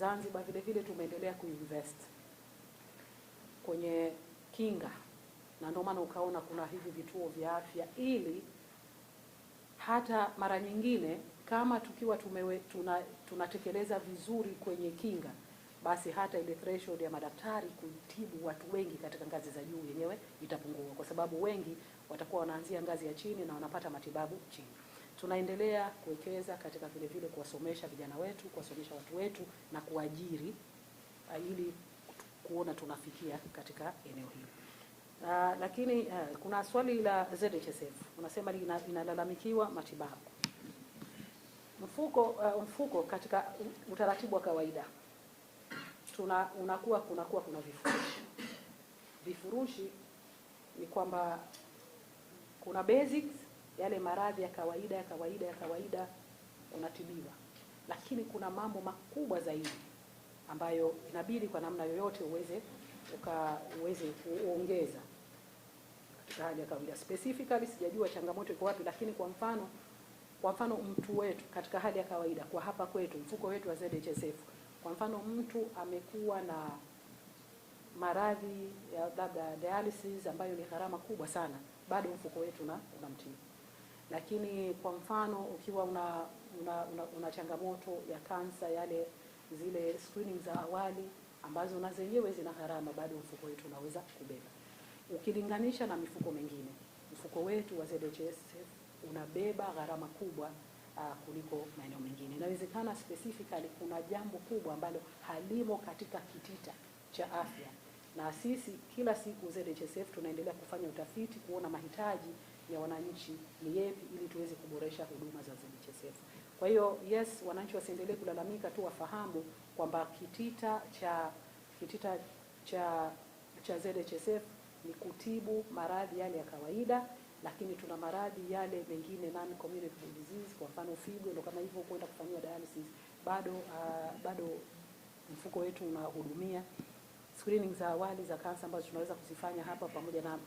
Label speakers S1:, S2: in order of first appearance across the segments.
S1: Zanzibar vile vile tumeendelea kuinvest kwenye kinga, na ndio maana ukaona kuna hivi vituo vya afya, ili hata mara nyingine kama tukiwa tunatekeleza vizuri kwenye kinga, basi hata ile threshold ya madaktari kutibu watu wengi katika ngazi za juu yenyewe itapungua, kwa sababu wengi watakuwa wanaanzia ngazi ya chini na wanapata matibabu chini. Tunaendelea kuwekeza katika vile vile kuwasomesha vijana wetu, kuwasomesha watu wetu na kuajiri, ili kuona tunafikia katika eneo hili. Lakini kuna swali la ZHSF, unasema inalalamikiwa matibabu. Mfuko katika utaratibu wa kawaida kunakuwa kuna vifurushi ni kwamba kuna basics, yale maradhi ya kawaida unatibiwa, lakini kuna mambo makubwa zaidi ambayo inabidi kwa namna yoyote uweze kuongeza katika hali ya kawaida. Specifically sijajua changamoto iko wapi, lakini kwa mfano mtu wetu katika hali ya kawaida, kwa hapa kwetu mfuko wetu wa ZHSF, kwa mfano mtu amekuwa na maradhi ya labda dialysis ambayo ni gharama kubwa sana, bado mfuko wetu unamtibu. Lakini kwa mfano ukiwa una changamoto ya kansa, zile screening za awali ambazo na zenyewe zina gharama, bado mfuko wetu unaweza kubeba. Ukilinganisha na mifuko mingine, mfuko wetu wa ZHSF unabeba gharama kubwa kuliko maeneo mengine. Inawezekana specifically kuna jambo kubwa ambalo halimo katika kitita cha afya, na sisi kila siku ZHSF tunaendelea kufanya utafiti kuona mahitaji ya wananchi ni yepi, ili tuweze kuboresha huduma za ZHSF. Kwa hiyo yes, wananchi wasiendelee kulalamika tu, wafahamu kwamba kitita cha ZHSF ni kutibu maradhi yale ya kawaida, lakini tuna maradhi yale mengine non communicable disease, kwa mfano figo, ndio kama hivyo kwenda kufanyia dialysis, bado mfuko wetu unahudumia. Screening za awali za kansa ambazo tunaweza kuzifanya hapa, pamoja na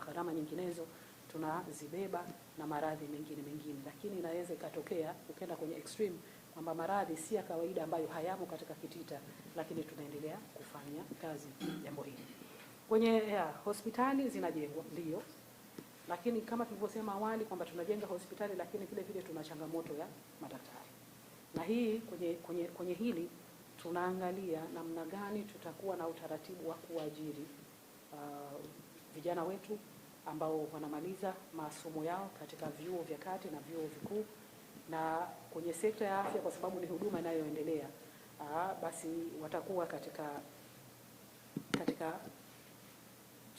S1: gharama nyinginezo tunazibeba, na maradhi mengine. Lakini inaweza ikatokea ukenda kwenye extreme kwamba maradhi si ya kawaida ambayo hayamo katika kitita, lakini tunaendelea kufanya kazi jambo hili. Kwenye hospitali zinajengwa ndio, lakini kama tulivyosema awali kwamba tunajenga hospitali, lakini vile vile tuna changamoto ya madaktari. Na hii kwenye hili tunaangalia namna gani tutakuwa na utaratibu wa kuajiri vijana wetu ambao wanamaliza masomo yao katika vyuo vya kati na vyuo vikuu, na kwenye sekta ya afya, kwa sababu ni huduma inayoendelea, basi watakuwa katika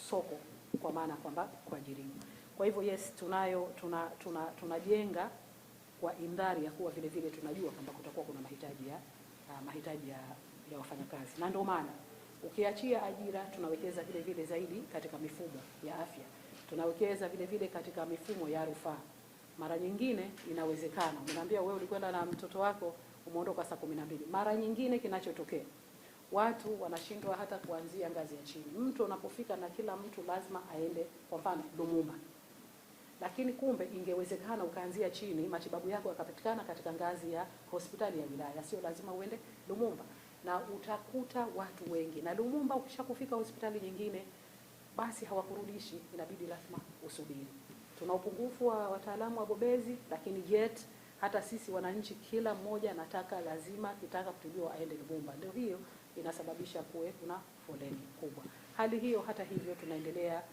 S1: soko, kwa maana kwamba kuajiriwa. Kwa hivyo yes, tunajenga kwa indhari ya kuwa vile vile tunajua kwamba kutakuwa kuna mahitaji ya wafanyakazi, na ndio maana ukiachia ajira tunawekeza vile vile zaidi katika mifumo ya afya, tunawekeza vile vile katika mifumo ya rufaa. Mara nyingine inawezekana unaambia wewe ulikwenda na mtoto wako umeondoka saa 12, mara nyingine kinachotokea watu wanashindwa hata kuanzia ngazi ya chini. Mtu unapofika na kila mtu lazima aende kwa mfano Lumumba, lakini kumbe ingewezekana ukaanzia chini, matibabu yako yakapatikana katika ngazi ya hospitali ya wilaya, sio lazima uende Lumumba. Na utakuta watu wengi na Lumumba, ukishakufika hospitali nyingine basi hawakurudishi, inabidi lazima usubiri. Tuna upungufu wa wataalamu wabobezi, lakini yet hata sisi wananchi kila mmoja anataka lazima kitaka kutibiwa aende Lumumba. Ndio hiyo inasababisha kuwe kuna foleni kubwa. Hali hiyo hata hivyo tunaendelea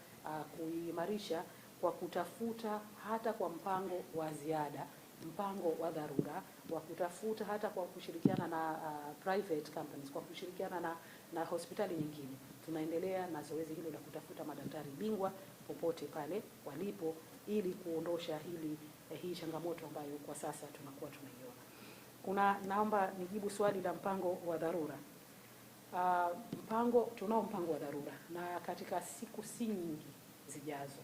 S1: kuimarisha kwa kutafuta hata kwa mpango wa ziada, mpango wa dharura, wa kutafuta hata kwa kushirikiana na private companies, kwa kushirikiana na hospitali nyingine. Tunaendelea na zoezi hilo la kutafuta madaktari bingwa popote pale walipo, ili kuondosha hii changamoto ambayo kwa sasa tunakuwa tunaiona. Naomba nijibu swali la mpango wa dharura. Tunao mpango wa dharura, na katika siku si nyingi zijazo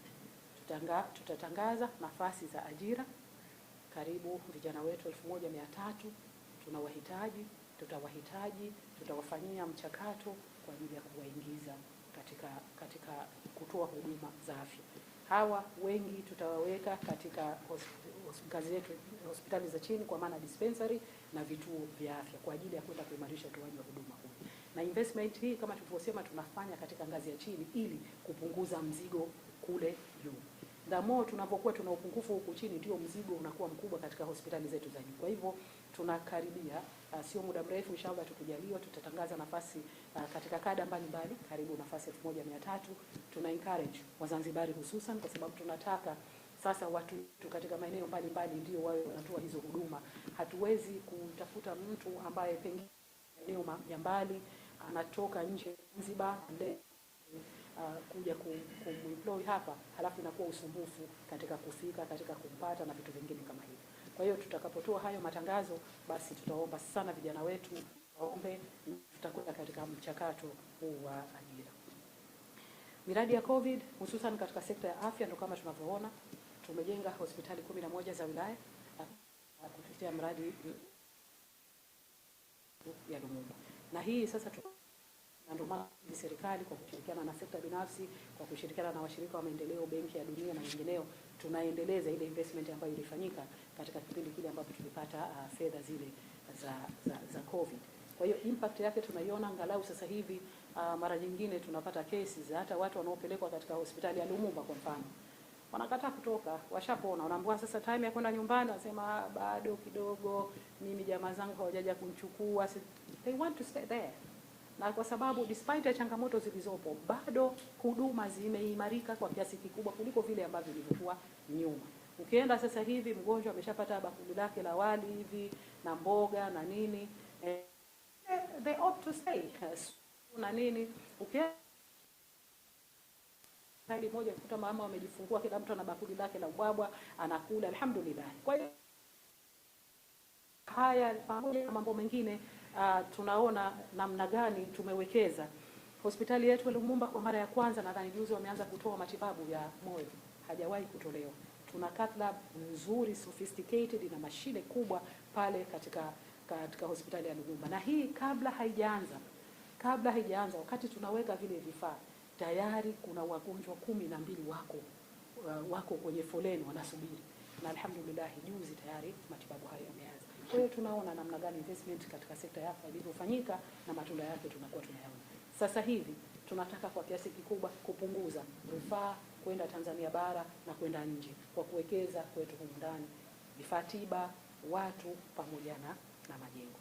S1: tutatangaza nafasi za ajira. Karibu vijana wetu 1300 tunawahitaji, tutawafanyia mchakato kwa ajili ya kuwaingiza katika kutoa huduma za afya. Hawa wengi tutawaweka katika ngazi yetu hospitali za chini kwa maana dispensary na vituo vya afya kwa ajili ya kwenda kuimarisha utoaji wa huduma kule. Na investment hii kama tulivyosema tunafanya katika ngazi ya chini ili kupunguza mzigo kule juu. The more tunapokuwa tuna upungufu huku chini ndio mzigo unakuwa mkubwa katika hospitali zetu za juu. Kwa hivyo tunakaribia sio muda mrefu inshallah tukijaliwa tutatangaza nafasi katika kada mbalimbali karibu nafasi 1300. Tuna encourage Wazanzibari hususan kwa sababu tunataka sasa watu katika maeneo mbalimbali ndio wao wanatoa hizo huduma. Hatuwezi kutafuta mtu ambaye pengine eneo ya mbali anatoka nje Zanzibar kuja kumemploy hapa, halafu inakuwa usumbufu katika kufika, katika kumpata na vitu vingine kama hivyo. Kwa hiyo tutakapotoa hayo matangazo, basi tutaomba sana vijana wetu waombe, tutakwenda katika mchakato huu wa ajira. Miradi ya COVID hususan katika sekta ya afya ndio kama tunavyoona tumejenga hospitali 11 za wilaya kupitia mradi ya Lumumba. Na hii sasa ndio maana serikali kwa kushirikiana na sekta binafsi, kwa kushirikiana na washirika wa maendeleo, Benki ya Dunia na wengineo, tunaendeleza ile investment ambayo ilifanyika katika kipindi kile ambapo tulipata fedha zile za COVID. Kwa hiyo impact yake tunaiona angalau sasa hivi. Mara nyingine tunapata cases hata watu wanaopelekwa katika hospitali ya Lumumba kwa mfano wanakataa kutoka, washapona, wanaambiwa sasa time ya kwenda nyumbani, wanasema bado kidogo, mimi jamaa zangu hawajaja kunichukua, they want to stay there. Na kwa sababu despite ya changamoto zilizopo bado huduma zimeimarika kwa kiasi kikubwa kuliko vile ambavyo ilivyokuwa nyuma. Ukienda sasa hivi mgonjwa ameshapata bakuli lake la wali hivi na mboga na nini, they opt to stay na nini. Ukienda hali moja kukuta mama wamejifungua, kila mtu ana bakuli lake la ubwabwa anakula, alhamdulillah. Kwa hiyo haya pamoja na mambo mengine tunaona namna gani tumewekeza. Hospitali yetu ya Lumumba kwa mara ya kwanza nadhani juzi wameanza kutoa matibabu ya moyo, hajawahi kutolewa. Tuna cath lab nzuri sophisticated na mashine kubwa pale katika hospitali ya Lumumba. Na hii kabla haijaanza wakati tunaweka vile vifaa tayari kuna wagonjwa 12 wako kwenye foleni wanasubiri, na alhamdulillah juzi tayari matibabu hayo yameanza. Kwa hiyo tunaona namna gani investment katika sekta ya afya ilivyofanyika na matunda yake tunakuwa tunayaona. Sasa hivi tunataka kwa kiasi kikubwa kupunguza rufaa kwenda Tanzania bara na kwenda nje kwa kuwekeza kwetu humu ndani, vifaa tiba, watu pamoja na majengo.